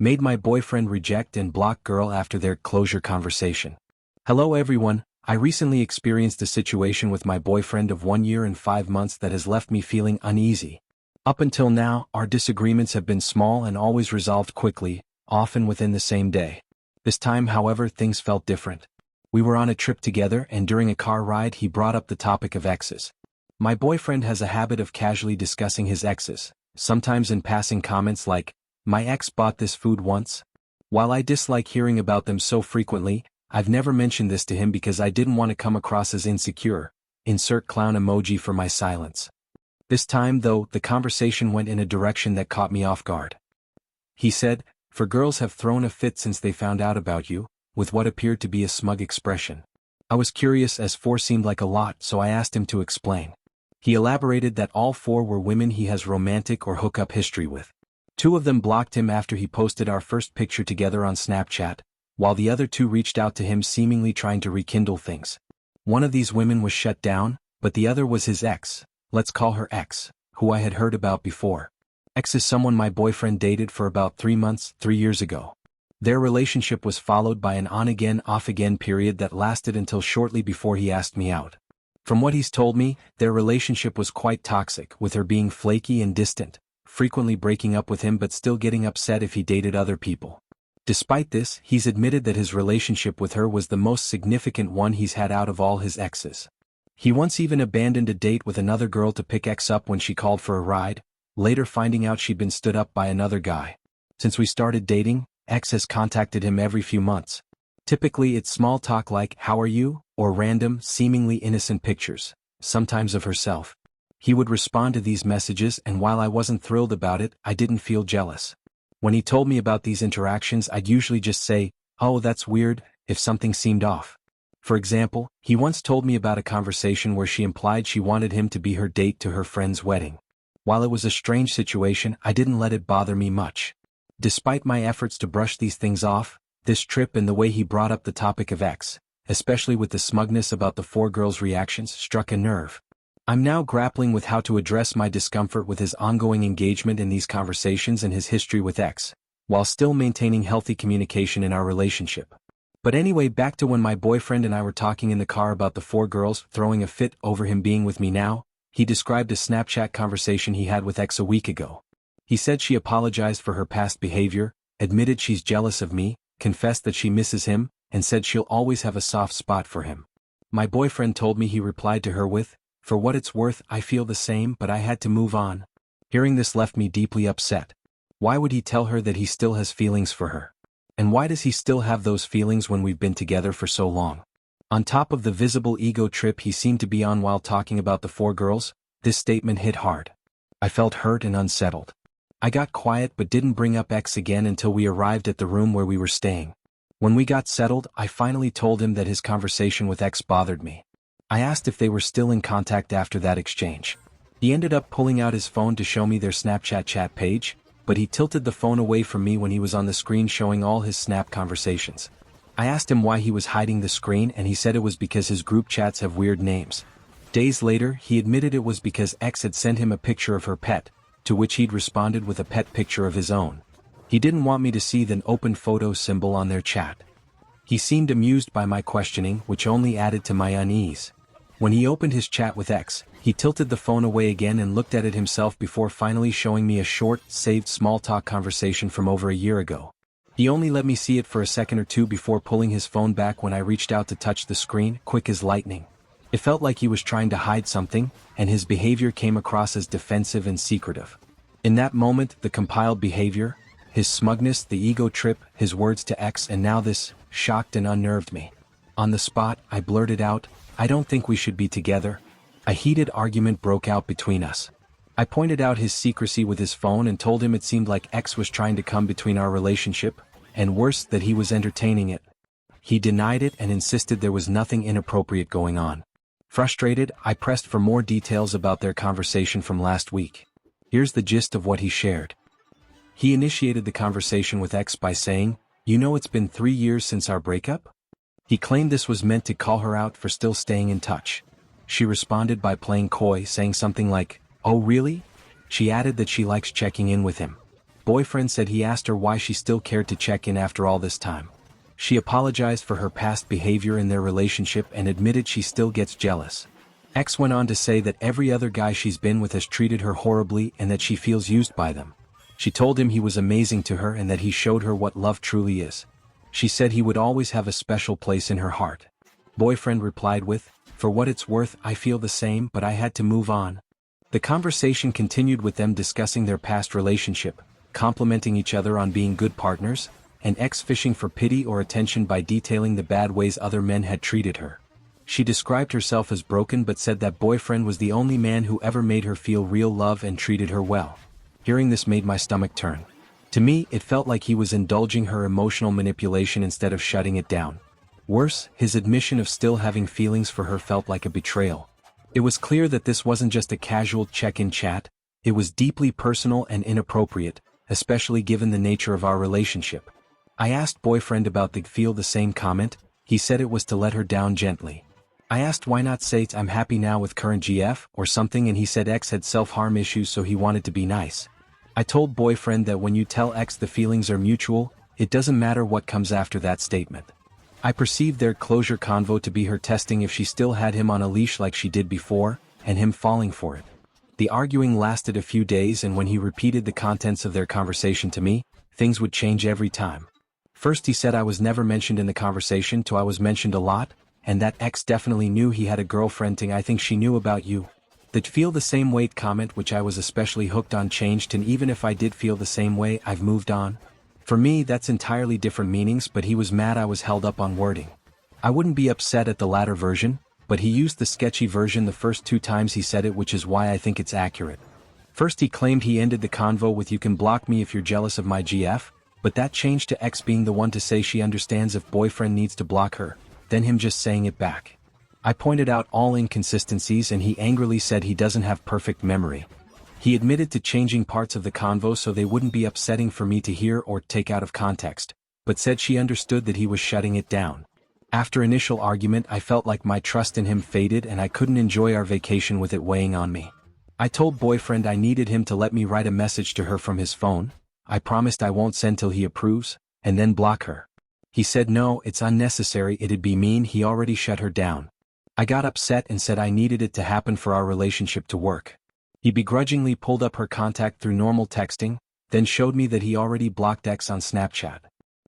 Made my boyfriend reject and block girl after their closure conversation. Hello everyone, I recently experienced a situation with my boyfriend of 1 year and 5 months that has left me feeling uneasy. Up until now, our disagreements have been small and always resolved quickly, often within the same day. This time, however, things felt different. We were on a trip together and during a car ride he brought up the topic of exes. My boyfriend has a habit of casually discussing his exes, sometimes in passing comments like, "My ex bought this food once." While I dislike hearing about them so frequently, I've never mentioned this to him because I didn't want to come across as insecure. Insert clown emoji for my silence. This time, though, the conversation went in a direction that caught me off guard. He said, "For girls have thrown a fit since they found out about you," with what appeared to be a smug expression. I was curious as 4 seemed like a lot, so I asked him to explain. He elaborated that all 4 were women he has romantic or hookup history with. 2 of them blocked him after he posted our first picture together on Snapchat, while the other 2 reached out to him seemingly trying to rekindle things. One of these women was shut down, but the other was his ex, let's call her X, who I had heard about before. X is someone my boyfriend dated for about 3 months, 3 years ago. Their relationship was followed by an on-again, off-again period that lasted until shortly before he asked me out. From what he's told me, their relationship was quite toxic, with her being flaky and distant, frequently breaking up with him but still getting upset if he dated other people. Despite this, he's admitted that his relationship with her was the most significant one he's had out of all his exes. He once even abandoned a date with another girl to pick X up when she called for a ride, later finding out she'd been stood up by another guy. Since we started dating, X has contacted him every few months. Typically it's small talk like, "How are you?" or random, seemingly innocent pictures, sometimes of herself. He would respond to these messages and while I wasn't thrilled about it, I didn't feel jealous. When he told me about these interactions I'd usually just say, "Oh that's weird," if something seemed off. For example, he once told me about a conversation where she implied she wanted him to be her date to her friend's wedding. While it was a strange situation, I didn't let it bother me much. Despite my efforts to brush these things off, this trip and the way he brought up the topic of X, especially with the smugness about the 4 girls' reactions, struck a nerve. I'm now grappling with how to address my discomfort with his ongoing engagement in these conversations and his history with X, while still maintaining healthy communication in our relationship. But anyway, back to when my boyfriend and I were talking in the car about the 4 girls throwing a fit over him being with me now. He described a Snapchat conversation he had with X a week ago. He said she apologized for her past behavior, admitted she's jealous of me, confessed that she misses him, and said she'll always have a soft spot for him. My boyfriend told me he replied to her with, "For what it's worth, I feel the same, but I had to move on." Hearing this left me deeply upset. Why would he tell her that he still has feelings for her? And why does he still have those feelings when we've been together for so long? On top of the visible ego trip he seemed to be on while talking about the 4 girls, this statement hit hard. I felt hurt and unsettled. I got quiet but didn't bring up X again until we arrived at the room where we were staying. When we got settled, I finally told him that his conversation with X bothered me. I asked if they were still in contact after that exchange. He ended up pulling out his phone to show me their Snapchat chat page, but he tilted the phone away from me when he was on the screen showing all his Snap conversations. I asked him why he was hiding the screen and he said it was because his group chats have weird names. Days later, he admitted it was because X had sent him a picture of her pet, to which he'd responded with a pet picture of his own. He didn't want me to see the open photo symbol on their chat. He seemed amused by my questioning, which only added to my unease. When he opened his chat with X, he tilted the phone away again and looked at it himself before finally showing me a short, saved small talk conversation from over a year ago. He only let me see it for a second or two before pulling his phone back when I reached out to touch the screen, quick as lightning. It felt like he was trying to hide something, and his behavior came across as defensive and secretive. In that moment, the compiled behavior, his smugness, the ego trip, his words to X, and now this, shocked and unnerved me. On the spot, I blurted out, "I don't think we should be together." A heated argument broke out between us. I pointed out his secrecy with his phone and told him it seemed like X was trying to come between our relationship, and worse, that he was entertaining it. He denied it and insisted there was nothing inappropriate going on. Frustrated, I pressed for more details about their conversation from last week. Here's the gist of what he shared. He initiated the conversation with X by saying, "You know it's been 3 years since our breakup?" He claimed this was meant to call her out for still staying in touch. She responded by playing coy, saying something like, "Oh really?" She added that she likes checking in with him. Boyfriend said he asked her why she still cared to check in after all this time. She apologized for her past behavior in their relationship and admitted she still gets jealous. Ex went on to say that every other guy she's been with has treated her horribly and that she feels used by them. She told him he was amazing to her and that he showed her what love truly is. She said he would always have a special place in her heart. Boyfriend replied with, "For what it's worth, I feel the same, but I had to move on." The conversation continued with them discussing their past relationship, complimenting each other on being good partners, and ex fishing for pity or attention by detailing the bad ways other men had treated her. She described herself as broken but said that boyfriend was the only man who ever made her feel real love and treated her well. Hearing this made my stomach turn. To me, it felt like he was indulging her emotional manipulation instead of shutting it down. Worse, his admission of still having feelings for her felt like a betrayal. It was clear that this wasn't just a casual check-in chat, it was deeply personal and inappropriate, especially given the nature of our relationship. I asked boyfriend about the feel the same comment. He said it was to let her down gently. I asked why not say I'm happy now with current GF or something, and he said ex had self-harm issues so he wanted to be nice. I told boyfriend that when you tell ex the feelings are mutual, it doesn't matter what comes after that statement. I perceived their closure convo to be her testing if she still had him on a leash like she did before, and him falling for it. The arguing lasted a few days, and when he repeated the contents of their conversation to me, things would change every time. First he said I was never mentioned in the conversation to I was mentioned a lot, and that ex definitely knew he had a girlfriend thing I think she knew about you. That feel the same weight comment which I was especially hooked on changed, and even if I did feel the same way I've moved on. For me that's entirely different meanings, but he was mad I was held up on wording. I wouldn't be upset at the latter version, but he used the sketchy version the first 2 times he said it, which is why I think it's accurate. First he claimed he ended the convo with "you can block me if you're jealous of my GF," but that changed to ex being the one to say she understands if boyfriend needs to block her, then him just saying it back. I pointed out all inconsistencies and he angrily said he doesn't have perfect memory. He admitted to changing parts of the convo so they wouldn't be upsetting for me to hear or take out of context, but said she understood that he was shutting it down. After initial argument I felt like my trust in him faded and I couldn't enjoy our vacation with it weighing on me. I told boyfriend I needed him to let me write a message to her from his phone. I promised I won't send till he approves, and then block her. He said no, it's unnecessary, it'd be mean, he already shut her down. I got upset and said I needed it to happen for our relationship to work. He begrudgingly pulled up her contact through normal texting, then showed me that he already blocked ex on Snapchat.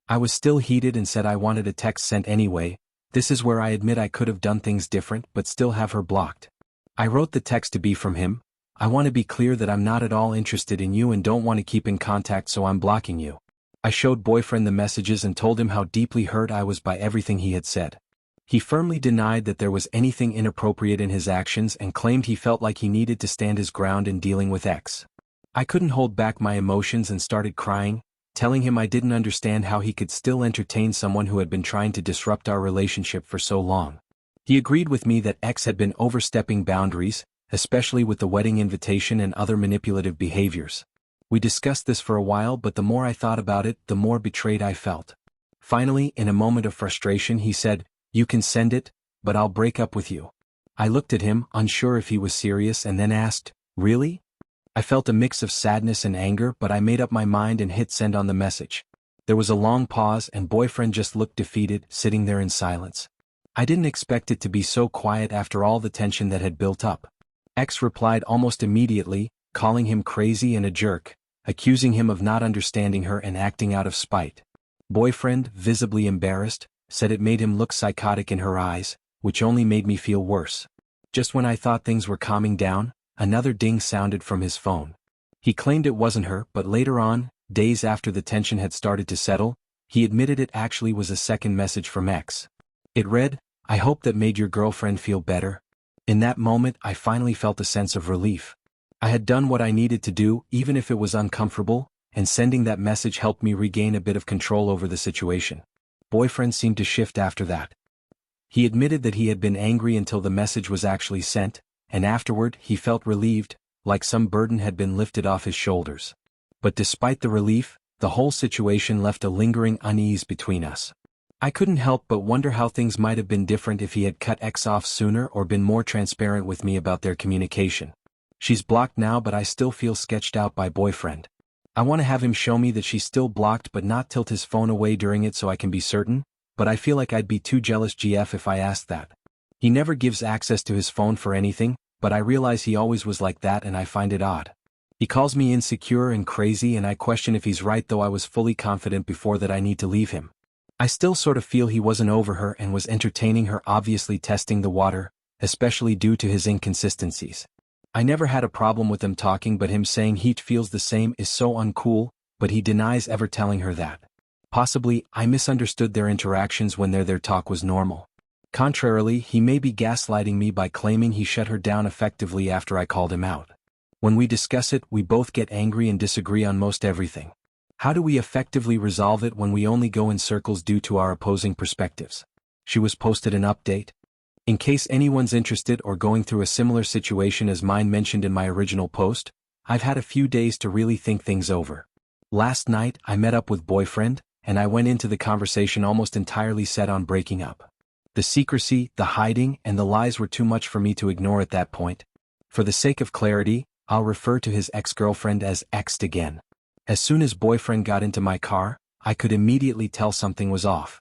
I was still heated and said I wanted a text sent anyway. This is where I admit I could have done things different but still have her blocked. I wrote the text to be from him. I want to be clear that I'm not at all interested in you and don't want to keep in contact, so I'm blocking you. I showed boyfriend the messages and told him how deeply hurt I was by everything he had said. He firmly denied that there was anything inappropriate in his actions and claimed he felt like he needed to stand his ground in dealing with ex. I couldn't hold back my emotions and started crying, telling him I didn't understand how he could still entertain someone who had been trying to disrupt our relationship for so long. He agreed with me that ex had been overstepping boundaries, especially with the wedding invitation and other manipulative behaviors. We discussed this for a while, but the more I thought about it, the more betrayed I felt. Finally, in a moment of frustration, he said, "You can send it, but I'll break up with you." I looked at him, unsure if he was serious, and then asked, "Really?" I felt a mix of sadness and anger, but I made up my mind and hit send on the message. There was a long pause and boyfriend just looked defeated, sitting there in silence. I didn't expect it to be so quiet after all the tension that had built up. Ex replied almost immediately, calling him crazy and a jerk, accusing him of not understanding her and acting out of spite. Boyfriend, visibly embarrassed, said it made him look psychotic in her eyes, which only made me feel worse. Just when I thought things were calming down, another ding sounded from his phone. He claimed it wasn't her, but later on, days after the tension had started to settle, he admitted it actually was a second message from ex. It read, "I hope that made your girlfriend feel better." In that moment I finally felt a sense of relief. I had done what I needed to do, even if it was uncomfortable, and sending that message helped me regain a bit of control over the situation. Boyfriend seemed to shift after that. He admitted that he had been angry until the message was actually sent, and afterward he felt relieved, like some burden had been lifted off his shoulders. But despite the relief, the whole situation left a lingering unease between us. I couldn't help but wonder how things might have been different if he had cut ex off sooner or been more transparent with me about their communication. She's blocked now, but I still feel sketched out by boyfriend. I want to have him show me that she's still blocked but not tilt his phone away during it so I can be certain, but I feel like I'd be too jealous GF if I asked that. He never gives access to his phone for anything, but I realize he always was like that and I find it odd. He calls me insecure and crazy and I question if he's right, though I was fully confident before that I need to leave him. I still sort of feel he wasn't over her and was entertaining her, obviously testing the water, especially due to his inconsistencies. I never had a problem with them talking, but him saying he feels the same is so uncool, but he denies ever telling her that. Possibly, I misunderstood their interactions when their talk was normal. Contrarily, he may be gaslighting me by claiming he shut her down effectively after I called him out. When we discuss it, we both get angry and disagree on most everything. How do we effectively resolve it when we only go in circles due to our opposing perspectives? She was posted an update. In case anyone's interested or going through a similar situation as mine mentioned in my original post, I've had a few days to really think things over. Last night, I met up with boyfriend, and I went into the conversation almost entirely set on breaking up. The secrecy, the hiding, and the lies were too much for me to ignore at that point. For the sake of clarity, I'll refer to his ex-girlfriend as exed again. As soon as boyfriend got into my car, I could immediately tell something was off.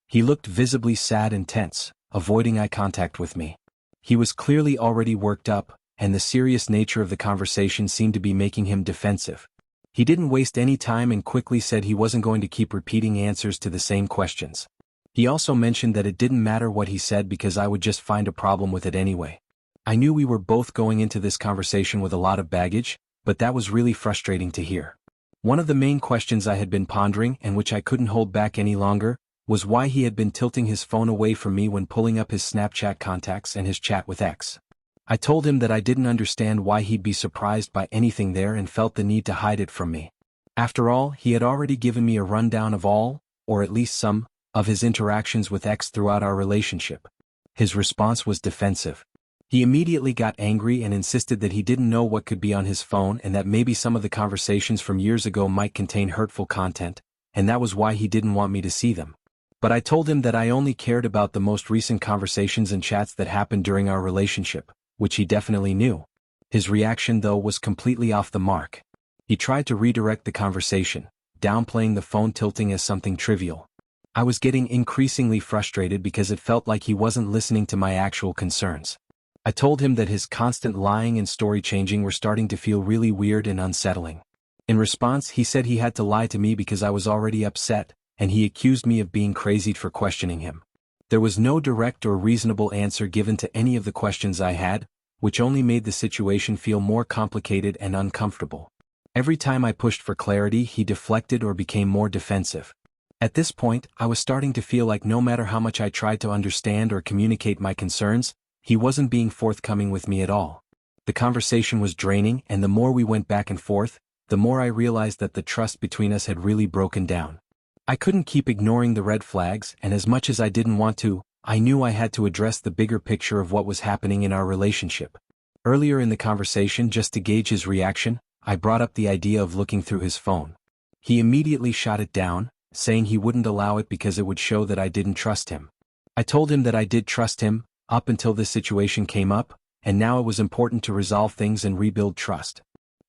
He looked visibly sad and tense, avoiding eye contact with me. He was clearly already worked up, and the serious nature of the conversation seemed to be making him defensive. He didn't waste any time and quickly said he wasn't going to keep repeating answers to the same questions. He also mentioned that it didn't matter what he said because I would just find a problem with it anyway. I knew we were both going into this conversation with a lot of baggage, but that was really frustrating to hear. One of the main questions I had been pondering and which I couldn't hold back any longer was why he had been tilting his phone away from me when pulling up his Snapchat contacts and his chat with X. I told him that I didn't understand why he'd be surprised by anything there and felt the need to hide it from me. After all, he had already given me a rundown of all, or at least some, of his interactions with X throughout our relationship. His response was defensive. He immediately got angry and insisted that he didn't know what could be on his phone and that maybe some of the conversations from years ago might contain hurtful content, and that was why he didn't want me to see them. But I told him that I only cared about the most recent conversations and chats that happened during our relationship, which he definitely knew. His reaction, though, was completely off the mark. He tried to redirect the conversation, downplaying the phone tilting as something trivial. I was getting increasingly frustrated because it felt like he wasn't listening to my actual concerns. I told him that his constant lying and story changing were starting to feel really weird and unsettling. In response, he said he had to lie to me because I was already upset, and he accused me of being crazy for questioning him. There was no direct or reasonable answer given to any of the questions I had, which only made the situation feel more complicated and uncomfortable. Every time I pushed for clarity, he deflected or became more defensive. At this point, I was starting to feel like no matter how much I tried to understand or communicate my concerns, he wasn't being forthcoming with me at all. The conversation was draining, and the more we went back and forth, the more I realized that the trust between us had really broken down. I couldn't keep ignoring the red flags, and as much as I didn't want to, I knew I had to address the bigger picture of what was happening in our relationship. Earlier in the conversation, just to gauge his reaction, I brought up the idea of looking through his phone. He immediately shot it down, saying he wouldn't allow it because it would show that I didn't trust him. I told him that I did trust him, up until this situation came up, and now it was important to resolve things and rebuild trust.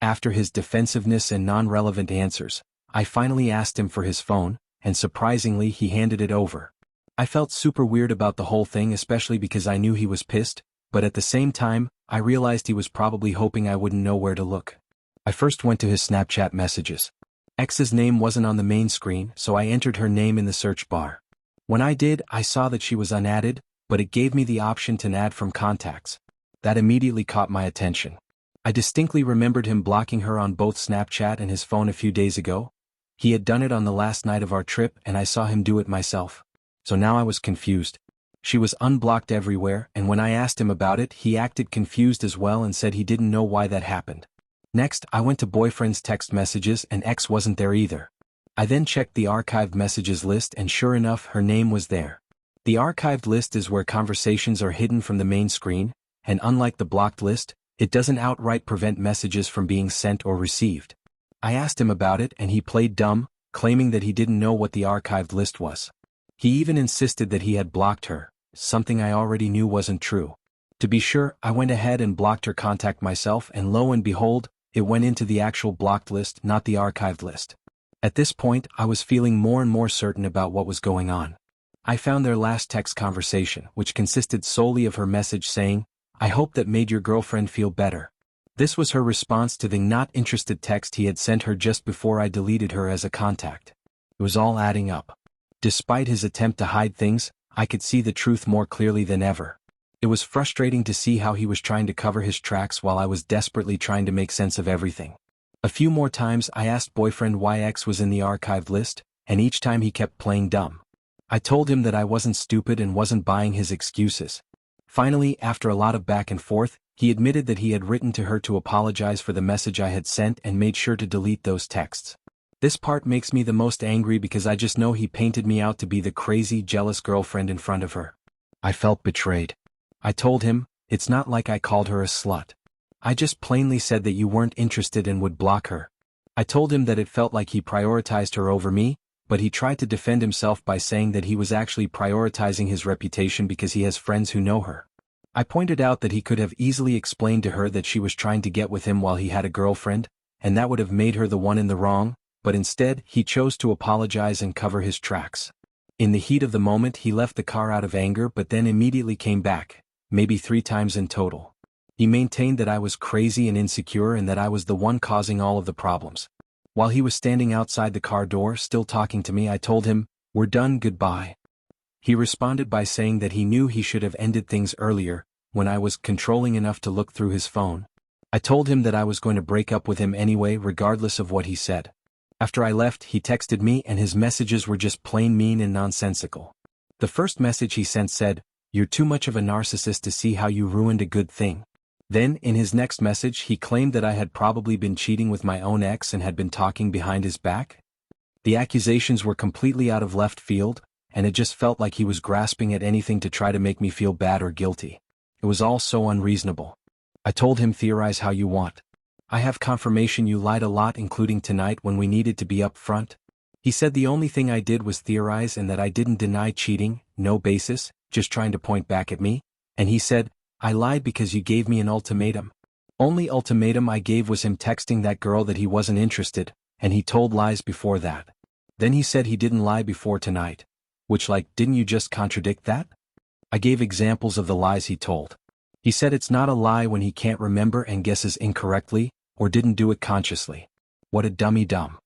After his defensiveness and non-relevant answers, I finally asked him for his phone, and surprisingly he handed it over. I felt super weird about the whole thing, especially because I knew he was pissed, but at the same time, I realized he was probably hoping I wouldn't know where to look. I first went to his Snapchat messages. X's name wasn't on the main screen, so I entered her name in the search bar. When I did, I saw that she was unadded, but it gave me the option to add from contacts. That immediately caught my attention. I distinctly remembered him blocking her on both Snapchat and his phone a few days ago. He had done it on the last night of our trip, and I saw him do it myself. So now I was confused. She was unblocked everywhere, and when I asked him about it, he acted confused as well and said he didn't know why that happened. Next, I went to boyfriend's text messages and X wasn't there either. I then checked the archived messages list and sure enough, her name was there. The archived list is where conversations are hidden from the main screen, and unlike the blocked list, it doesn't outright prevent messages from being sent or received. I asked him about it and he played dumb, claiming that he didn't know what the archived list was. He even insisted that he had blocked her, something I already knew wasn't true. To be sure, I went ahead and blocked her contact myself, and lo and behold, It went into the actual blocked list, not the archived list. At this point, I was feeling more and more certain about what was going on. I found their last text conversation, which consisted solely of her message saying, "I hope that made your girlfriend feel better." This was her response to the not interested text he had sent her just before I deleted her as a contact. It was all adding up. Despite his attempt to hide things, I could see the truth more clearly than ever. It was frustrating to see how he was trying to cover his tracks while I was desperately trying to make sense of everything. A few more times I asked boyfriend why X was in the archived list, and each time he kept playing dumb. I told him that I wasn't stupid and wasn't buying his excuses. Finally, after a lot of back and forth, he admitted that he had written to her to apologize for the message I had sent and made sure to delete those texts. This part makes me the most angry because I just know he painted me out to be the crazy, jealous girlfriend in front of her. I felt betrayed. I told him, "It's not like I called her a slut. I just plainly said that you weren't interested and would block her." I told him that it felt like he prioritized her over me, but he tried to defend himself by saying that he was actually prioritizing his reputation because he has friends who know her. I pointed out that he could have easily explained to her that she was trying to get with him while he had a girlfriend, and that would have made her the one in the wrong, but instead, he chose to apologize and cover his tracks. In the heat of the moment, he left the car out of anger but then immediately came back, maybe 3 times in total. He maintained that I was crazy and insecure and that I was the one causing all of the problems. While he was standing outside the car door still talking to me, I told him, "We're done, goodbye." He responded by saying that he knew he should have ended things earlier, when I was controlling enough to look through his phone. I told him that I was going to break up with him anyway regardless of what he said. After I left, he texted me and his messages were just plain mean and nonsensical. The first message he sent said, "You're too much of a narcissist to see how you ruined a good thing." Then, in his next message, he claimed that I had probably been cheating with my own ex and had been talking behind his back. The accusations were completely out of left field, and it just felt like he was grasping at anything to try to make me feel bad or guilty. It was all so unreasonable. I told him, "Theorize how you want. I have confirmation you lied a lot, including tonight when we needed to be up front." He said the only thing I did was theorize and that I didn't deny cheating, no basis, just trying to point back at me, and he said, "I lied because you gave me an ultimatum." Only ultimatum I gave was him texting that girl that he wasn't interested, and he told lies before that. Then he said he didn't lie before tonight. Which, didn't you just contradict that? I gave examples of the lies he told. He said it's not a lie when he can't remember and guesses incorrectly, or didn't do it consciously. What a dummy dumb.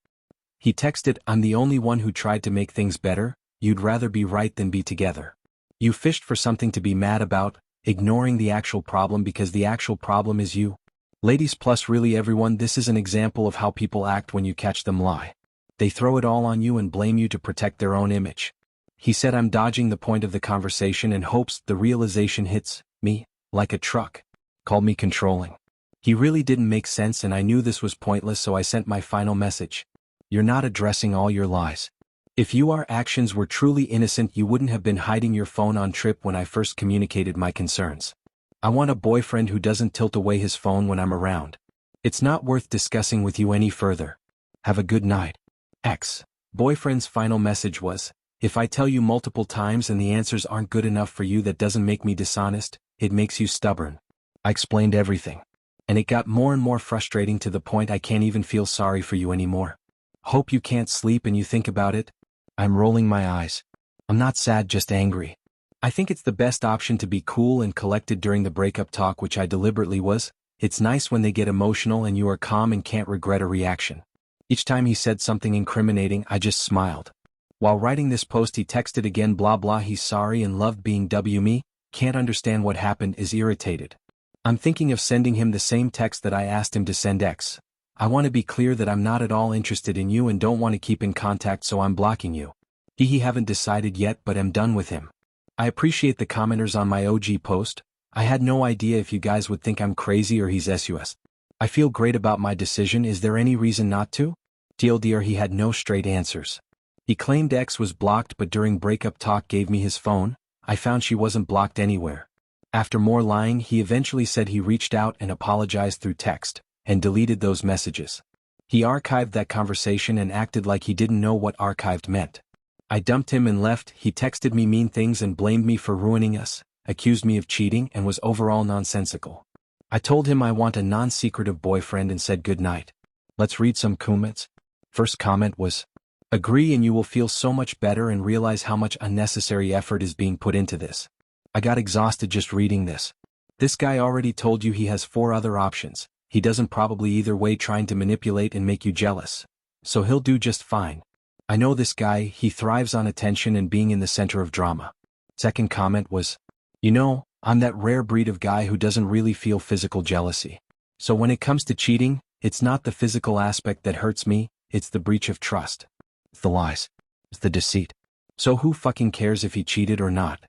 He texted, "I'm the only one who tried to make things better, you'd rather be right than be together. You fished for something to be mad about, ignoring the actual problem because the actual problem is you." Ladies plus really everyone, this is an example of how people act when you catch them lie. They throw it all on you and blame you to protect their own image. He said I'm dodging the point of the conversation and hopes the realization hits me like a truck. Called me controlling. He really didn't make sense and I knew this was pointless, so I sent my final message. "You're not addressing all your lies. If your actions were truly innocent, you wouldn't have been hiding your phone on trip when I first communicated my concerns. I want a boyfriend who doesn't tilt away his phone when I'm around. It's not worth discussing with you any further. Have a good night." X. Boyfriend's final message was, "If I tell you multiple times and the answers aren't good enough for you, that doesn't make me dishonest, it makes you stubborn." I explained everything. And it got more and more frustrating to the point I can't even feel sorry for you anymore. Hope you can't sleep and you think about it. I'm rolling my eyes. I'm not sad, just angry. I think it's the best option to be cool and collected during the breakup talk, which I deliberately was. It's nice when they get emotional and you are calm and can't regret a reaction. Each time he said something incriminating, I just smiled. While writing this post, he texted again, blah blah, he's sorry and loved being me, can't understand what happened, is irritated. I'm thinking of sending him the same text that I asked him to send X. I want to be clear that I'm not at all interested in you and don't want to keep in contact, so I'm blocking you. He haven't decided yet, but I'm done with him. I appreciate the commenters on my OG post. I had no idea if you guys would think I'm crazy or he's sus. I feel great about my decision. Is there any reason not to? TLDR, he had no straight answers. He claimed X was blocked, but during breakup talk gave me his phone. I found she wasn't blocked anywhere. After more lying, he eventually said he reached out and apologized through text, and deleted those messages. He archived that conversation and acted like he didn't know what archived meant. I dumped him and left. He texted me mean things and blamed me for ruining us, accused me of cheating, and was overall nonsensical. I told him I want a non-secretive boyfriend and said good night. Let's read some comments. First comment was, agree and you will feel so much better and realize how much unnecessary effort is being put into this. I got exhausted just reading this. This guy already told you he has 4 other options. He doesn't probably either way trying to manipulate and make you jealous. So he'll do just fine. I know this guy, he thrives on attention and being in the center of drama. Second comment was, you know, I'm that rare breed of guy who doesn't really feel physical jealousy. So when it comes to cheating, it's not the physical aspect that hurts me, it's the breach of trust. It's the lies. It's the deceit. So who fucking cares if he cheated or not?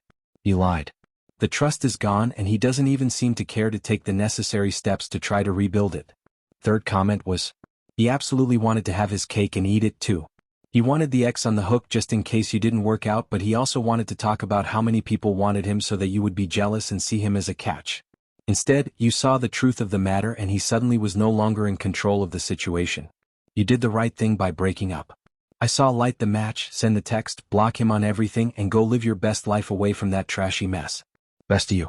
He lied. The trust is gone and he doesn't even seem to care to take the necessary steps to try to rebuild it. Third comment was, he absolutely wanted to have his cake and eat it too. He wanted the ex on the hook just in case you didn't work out, but he also wanted to talk about how many people wanted him so that you would be jealous and see him as a catch. Instead, you saw the truth of the matter and he suddenly was no longer in control of the situation. You did the right thing by breaking up. I saw light the match, send the text, block him on everything and go live your best life away from that trashy mess. Best to you.